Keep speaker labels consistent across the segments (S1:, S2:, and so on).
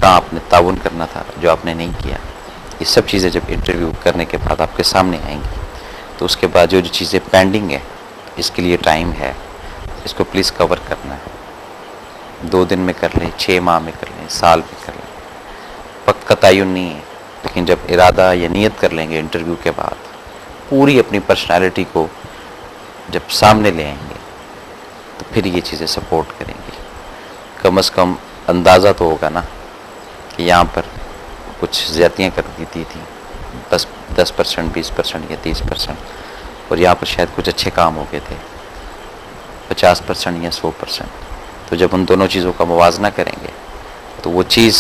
S1: कहाँ आपने ताउन करना था जो आपने नहीं किया। ये सब चीज़ें जब इंटरव्यू करने के बाद आपके सामने आएंगी, तो उसके बाद जो जो चीज़ें पेंडिंग है, इसके लिए टाइम है, इसको प्लीज़ कवर करना है। 2 दिन में कर लें, 6 माह में कर लें, साल में कर लें, पक्का तयन नहीं है। लेकिन जब इरादा या नियत कर लेंगे इंटरव्यू के बाद, पूरी अपनी पर्सनालिटी को जब सामने ले आएंगे, तो फिर ये चीज़ें सपोर्ट करेंगी। कम से कम अंदाज़ा तो होगा ना कि यहाँ पर कुछ ज़्यादतियाँ कर दी थी 10%, 20% या 30%, और यहाँ पर शायद कुछ अच्छे काम हो गए थे 50% या 100%। तो जब उन दोनों चीज़ों का मुवाजना करेंगे, तो वो चीज़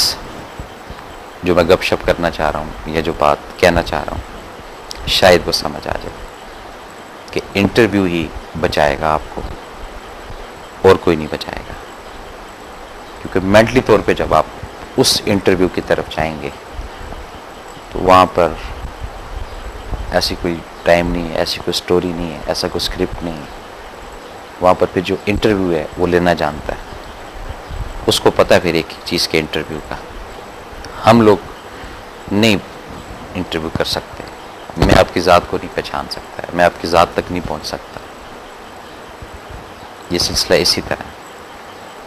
S1: जो मैं गपशप करना चाह रहा हूँ या जो बात कहना चाह रहा हूँ, शायद वो समझ आ जाए कि इंटरव्यू ही बचाएगा आपको, और कोई नहीं बचाएगा। क्योंकि मेंटली तौर पे जब आप उस इंटरव्यू की तरफ जाएंगे, तो वहाँ पर ऐसी कोई टाइम नहीं है, ऐसी कोई स्टोरी नहीं है, ऐसा कोई स्क्रिप्ट नहीं है। वहाँ पर फिर जो इंटरव्यू है वो लेना जानता है, उसको पता है फिर एक चीज़ के इंटरव्यू का। हम लोग नहीं इंटरव्यू कर सकते, मैं आपकी ज़ात को नहीं पहचान सकता, मैं आपकी ज़ात तक नहीं पहुँच सकता। ये सिलसिला इसी तरह है।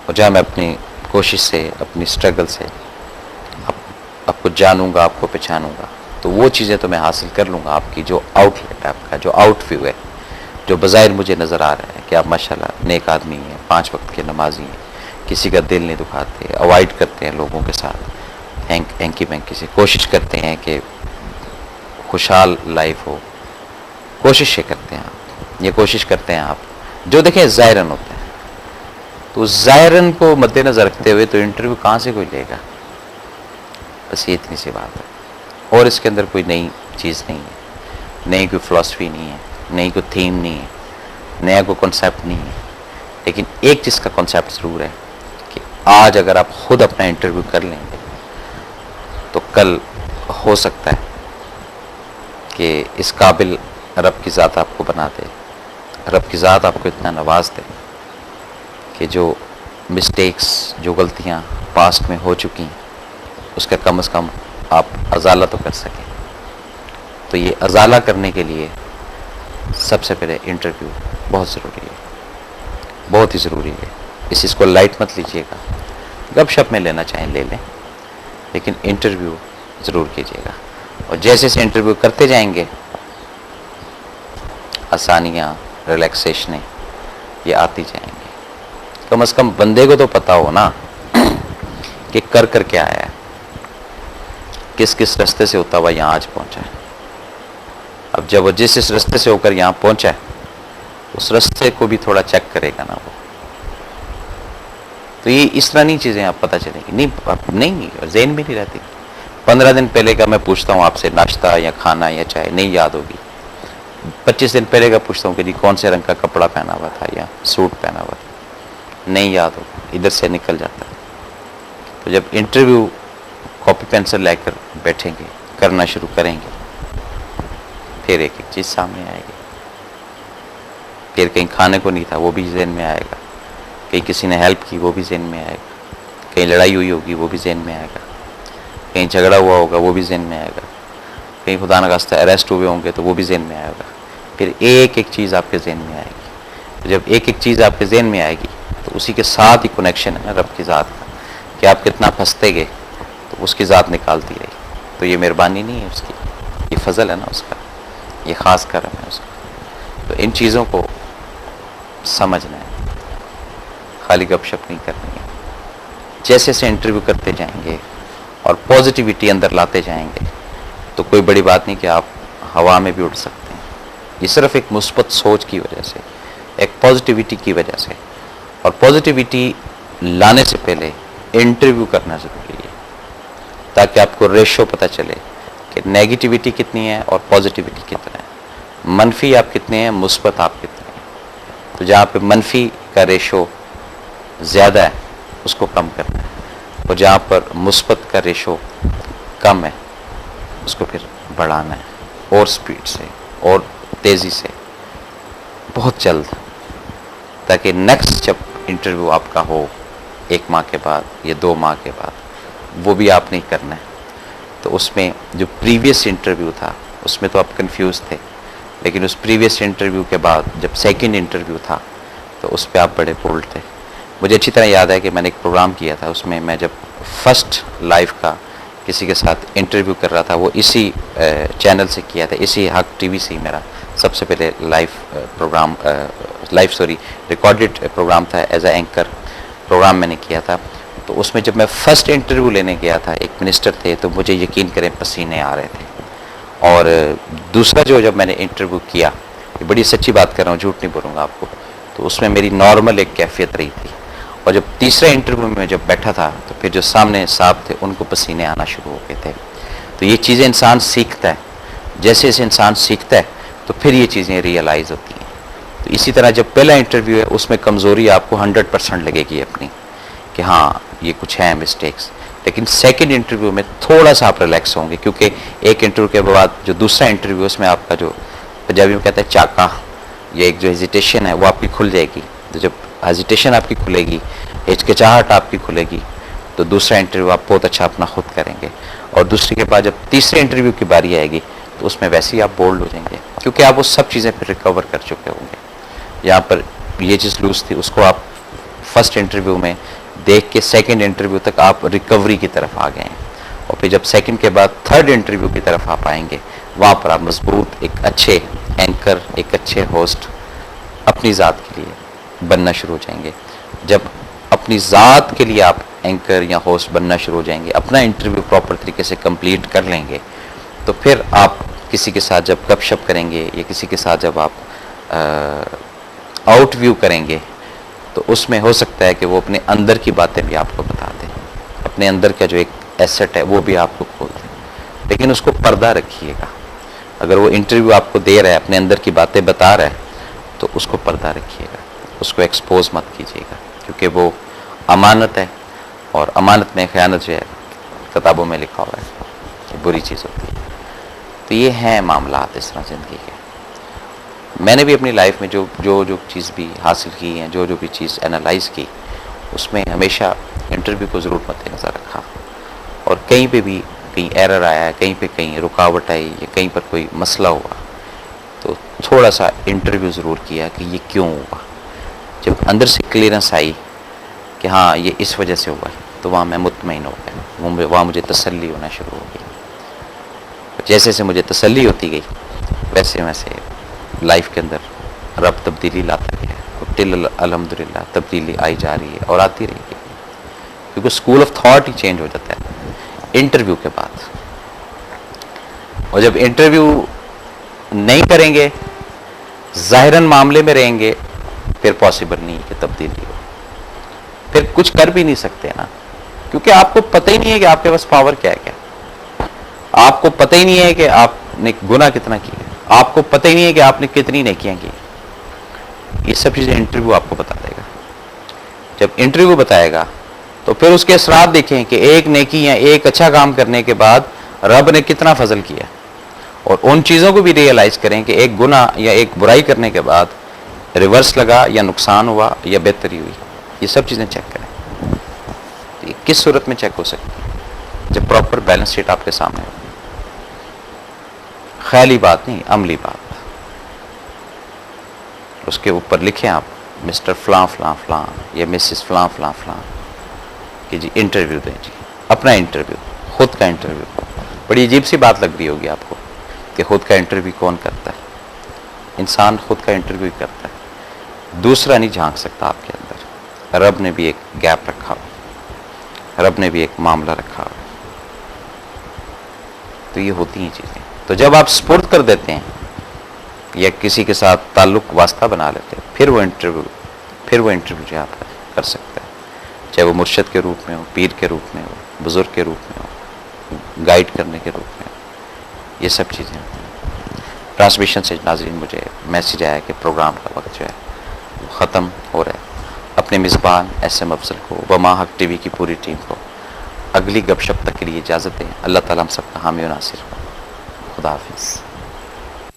S1: और जहाँ मैं अपनी कोशिश से, अपनी स्ट्रगल से आपको जानूंगा, आपको पहचानूंगा, तो वो चीज़ें तो मैं हासिल कर लूँगा। आपकी जो आउटलेट है, आपका जो आउटव्यू है, जो बज़ाहिर मुझे नज़र आ रहा है कि आप माशाल्लाह नेक आदमी हैं, 5 वक्त के नमाजी हैं, किसी का दिल नहीं दुखाते, अवॉइड करते हैं लोगों के साथ हैंकी वैंकी से, कोशिश करते हैं कि खुशहाल लाइफ हो, कोशिशें करते हैं आप, ये कोशिश करते हैं आप, जो देखें ज़ाहिरन होता है। तो ज़ाहिरन को मद्देनज़र रखते हुए तो इंटरव्यू कहाँ से कोई लेगा। बस ये इतनी सी बात है, और इसके अंदर कोई नई चीज़ नहीं है, नई कोई फ़िलासफ़ी नहीं है, नई कोई थीम नहीं है, नया कोई कॉन्सेप्ट नहीं है। लेकिन एक चीज़ का कॉन्सेप्ट ज़रूर है कि आज अगर आप ख़ुद अपना इंटरव्यू कर लेंगे, तो कल हो सकता है कि इस काबिल रब की ज़ात आपको बना दे, रब की ज़ात आपको इतना नवाज दे कि जो मिस्टेक्स, जो गलतियाँ पास्ट में हो चुकी हैं, उसका कम से कम आप अजाला तो कर सकें। तो ये अजाला करने के लिए सबसे पहले इंटरव्यू बहुत ज़रूरी है, बहुत ही ज़रूरी है। इस चीज़ को लाइट मत लीजिएगा, गपशप में लेना चाहें ले लें, लेकिन इंटरव्यू ज़रूर कीजिएगा। और जैसे जैसे इंटरव्यू करते जाएंगे, आसानियाँ, रिलैक्सेशनें ये आती जाएंगी। कम से कम बंदे को तो पता हो ना कि कर क्या आया है, किस किस रास्ते से होता हुआ यहाँ आज पहुँचा है। अब जब वो जिस रास्ते से होकर यहाँ पहुँचा है, उस रास्ते को भी थोड़ा चेक करेगा ना वो। तो ये इस तरह नहीं चीज़ें आप पता चलेंगी, नहीं ज़हन में नहीं रहती। 15 दिन पहले का मैं पूछता हूँ आपसे, नाश्ता या खाना या चाय, नहीं याद होगी। 25 दिन पहले का पूछता हूँ कि जी कौन से रंग का कपड़ा पहना हुआ था या सूट पहना हुआ था, नहीं याद होगा, इधर से निकल जाता है। तो जब इंटरव्यू कॉपी पेंसिल लेकर बैठेंगे, करना शुरू करेंगे, फिर एक एक चीज़ सामने आएगी। फिर कहीं खाने को नहीं था, वो भी जहन में आएगा, कहीं किसी ने हेल्प की, वो भी जहन में आएगा, कहीं लड़ाई हुई होगी, वो भी जहन में आएगा, कहीं झगड़ा हुआ होगा, वो भी जहन में आएगा, कहीं खुदा न खास्ता अरेस्ट हुए होंगे तो वो भी जहन में आएगा। फिर एक एक चीज़ आपके जहन में आएगी। तो जब एक एक चीज़ आपके जहन में आएगी, तो उसी के साथ ही कनेक्शन है ना रब की ज़ात का, कि आप कितना फंसते गए, तो उसकी ज़ात निकालती रही। तो ये मेहरबानी नहीं है उसकी, ये फजल है ना उसका, ये ख़ास करम है उसका। तो इन चीज़ों को समझना है, खाली गपशप नहीं करनी है। जैसे जैसे इंटरव्यू करते जाएंगे और पॉजिटिविटी अंदर लाते जाएंगे, तो कोई बड़ी बात नहीं कि आप हवा में भी उड़ सकते हैं। ये सिर्फ एक मुस्बत सोच की वजह से, एक पॉजिटिविटी की वजह से। और पॉजिटिविटी लाने से पहले इंटरव्यू करना ज़रूरी है, ताकि आपको रेशो पता चले कि नेगेटिविटी कितनी है और पॉजिटिविटी कितना है, मनफी आप कितने हैं, मुस्बत आप कितने हैं। तो जहाँ पे मनफी का रेशो ज़्यादा है, उसको कम करना है, और जहाँ पर मुस्बत का रेशो कम है, उसको फिर बढ़ाना है, और स्पीड से और तेज़ी से, बहुत जल्द, ताकि नेक्स्ट जब इंटरव्यू आपका हो 1 माह के बाद या 2 माह के बाद, वो भी आपने करना है। तो उसमें जो प्रीवियस इंटरव्यू था उसमें तो आप कंफ्यूज थे, लेकिन उस प्रीवियस इंटरव्यू के बाद जब सेकंड इंटरव्यू था तो उस पर आप बड़े बोल्ड थे। मुझे अच्छी तरह याद है कि मैंने एक प्रोग्राम किया था, उसमें मैं जब फर्स्ट लाइव का किसी के साथ इंटरव्यू कर रहा था, वो इसी चैनल से किया था, इसी हक टीवी से ही मेरा सबसे पहले रिकॉर्डेड प्रोग्राम था। एज ए एंकर प्रोग्राम मैंने किया था। तो उसमें जब मैं फर्स्ट इंटरव्यू लेने गया था, एक मिनिस्टर थे, तो मुझे यकीन करें पसीने आ रहे थे। और दूसरा जो जब मैंने इंटरव्यू किया, ये बड़ी सच्ची बात कर रहा हूँ, झूठ नहीं बोलूँगा आपको, तो उसमें मेरी नॉर्मल एक कैफियत रही थी। और जब तीसरे इंटरव्यू में जब बैठा था तो फिर जो सामने साहब थे उनको पसीने आना शुरू हो गए थे। तो ये चीज़ें इंसान सीखता है, जैसे जैसे इंसान सीखता है तो फिर ये चीज़ें रियलाइज़ होती हैं। तो इसी तरह जब पहला इंटरव्यू है उसमें कमज़ोरी आपको 100% लगेगी अपनी, कि हाँ ये कुछ है मिस्टेक्स, लेकिन सेकंड इंटरव्यू में थोड़ा सा आप रिलैक्स होंगे, क्योंकि एक इंटरव्यू के बाद जो दूसरा इंटरव्यू है उसमें आपका जो पंजाबी में कहते हैं चाका, ये एक जो हेजिटेशन है वो आपकी खुल जाएगी। तो जब हेजिटेशन आपकी खुलेगी, हिचकिचाहट आपकी खुलेगी, तो दूसरा इंटरव्यू आप बहुत अच्छा अपना खुद करेंगे। और दूसरे के बाद जब तीसरे इंटरव्यू की बारी आएगी तो उसमें वैसे ही आप बोल्ड हो जाएंगे, क्योंकि आप वो सब चीज़ें फिर रिकवर कर चुके होंगे। यहाँ पर ये चीज़ लूज थी, उसको आप फर्स्ट इंटरव्यू में देख के सेकंड इंटरव्यू तक आप रिकवरी की तरफ आ गए हैं। और फिर जब सेकंड के बाद थर्ड इंटरव्यू की तरफ आप आएंगे, वहाँ पर आप मजबूत एक अच्छे एंकर, एक अच्छे होस्ट अपनी ज़ात के लिए बनना शुरू हो जाएंगे। जब अपनी ज़ात के लिए आप एंकर या होस्ट बनना शुरू हो जाएंगे, अपना इंटरव्यू प्रॉपर तरीके से कंप्लीट कर लेंगे, तो फिर आप किसी के साथ जब गपशप करेंगे या किसी के साथ जब आप आउटव्यू करेंगे, तो उसमें हो सकता है कि वो अपने अंदर की बातें भी आपको बता दें, अपने अंदर का जो एक एसेट है वो भी आपको खोल दें। लेकिन उसको पर्दा रखिएगा। अगर वो इंटरव्यू आपको दे रहा है, अपने अंदर की बातें बता रहा है, तो उसको पर्दा रखिएगा, उसको एक्सपोज मत कीजिएगा, क्योंकि वो अमानत है, और अमानत में ख़यानत जो है किताबों में लिखा हुआ है कि बुरी चीज़ होती है। तो ये हैं मामलात इस तरह ज़िंदगी के। मैंने भी अपनी लाइफ में जो चीज़ भी हासिल की है, जो भी चीज़ एनालाइज़ की, उसमें हमेशा इंटरव्यू को ज़रूर मद्देनज़र रखा। और कहीं पे भी कहीं एरर आया, कहीं पे कहीं रुकावट आई या कहीं पर कोई मसला हुआ, तो थोड़ा सा इंटरव्यू ज़रूर किया कि ये क्यों हुआ। जब अंदर से क्लियरेंस आई कि हाँ ये इस वजह से हुआ है, तो वहाँ मैं मुतमईन हो गया, वहाँ मुझे तसल्ली होना शुरू हो गई। जैसे जैसे मुझे तसल्ली होती गई, वैसे वैसे लाइफ के अंदर रब तब्दीली लाता गया, और टिल अल्हम्दुलिल्लाह तब्दीली आई जा रही है और आती रहेगी, क्योंकि school of thought he change हो जाता है इंटरव्यू के बाद। और जब इंटरव्यू नहीं करेंगे, ज़ाहिरन मामले में रहेंगे, फिर पॉसिबल नहीं है कि तब्दीली हो, फिर कुछ कर भी नहीं सकते ना, क्योंकि आपको पता ही नहीं है कि आपके पास पावर क्या है, क्या आपको पता ही नहीं है कि आपने गुनाह कितना किया, आपको पता ही नहीं है कि आपने कितनी नेकियां की। ये सब चीज़ें इंटरव्यू आपको बता देगा। जब इंटरव्यू बताएगा तो फिर उसके असरात देखें कि एक नेकी या एक अच्छा काम करने के बाद रब ने कितना फजल किया, और उन चीज़ों को भी रियलाइज़ करें कि एक गुनाह या एक बुराई करने के बाद रिवर्स लगा या नुकसान हुआ या बेहतरी हुई। ये सब चीज़ें चेक करें। तो ये किस सूरत में चेक हो सकती है? जब प्रॉपर बैलेंस शीट आपके सामने हो। ख्याली बात नहीं, अमली बात। उसके ऊपर लिखें आप मिस्टर फ़लाँ फ़लाँ फ़लाँ या मिसिस फ़लाँ फ़लाँ फ़लाँ कि जी इंटरव्यू दें, जी अपना इंटरव्यू, खुद का इंटरव्यू। बड़ी अजीब सी बात लग रही होगी आपको कि खुद का इंटरव्यू कौन करता है? इंसान खुद का इंटरव्यू करता है, दूसरा नहीं झांक सकता आपके अंदर। रब ने भी एक गैप रखा हुआ, रब ने भी एक मामला रखा हुआ। तो ये होती हैं चीज़ें। तो जब आप स्पुर्द कर देते हैं या किसी के साथ ताल्लुक़ वास्ता बना लेते हैं, फिर वो इंटरव्यू जो आप कर सकते हैं, चाहे वो मुर्शद के रूप में हो, पीर के रूप में हो, बुज़ुर्ग के रूप में हो, गाइड करने के रूप में हो, ये सब चीज़ें होती हैं। ट्रांसमिशन से नाज़रीन मुझे मैसेज आया कि प्रोग्राम का वक्त जो है वो ख़त्म हो रहा है। अपने मेज़बान SM अफजल को, वमा हक TV की पूरी टीम को अगली गपशप तक के लिए इजाज़त दें। अल्लाह ताला हम सबका हामी और नासिर हो। खुदा हाफिज़।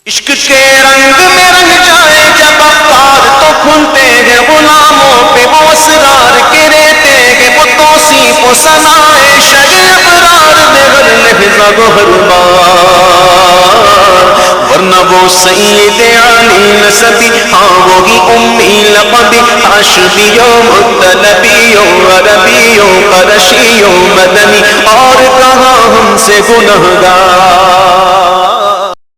S2: इश्क के रंग में रंग जाए जब अफ्तार, तो खुलते हैं गुलामों पे वो असरार के रहते हैं वो तौसीफ सनाए शगे वो हर बार, वरना वो सैयद अली नसबी, हाँ वो ही उम्मी लक़बी, हाशमियो मुत्तलबियो अरबियो क़रशियो मदनी, और कहाँ हमसे गुनहगार।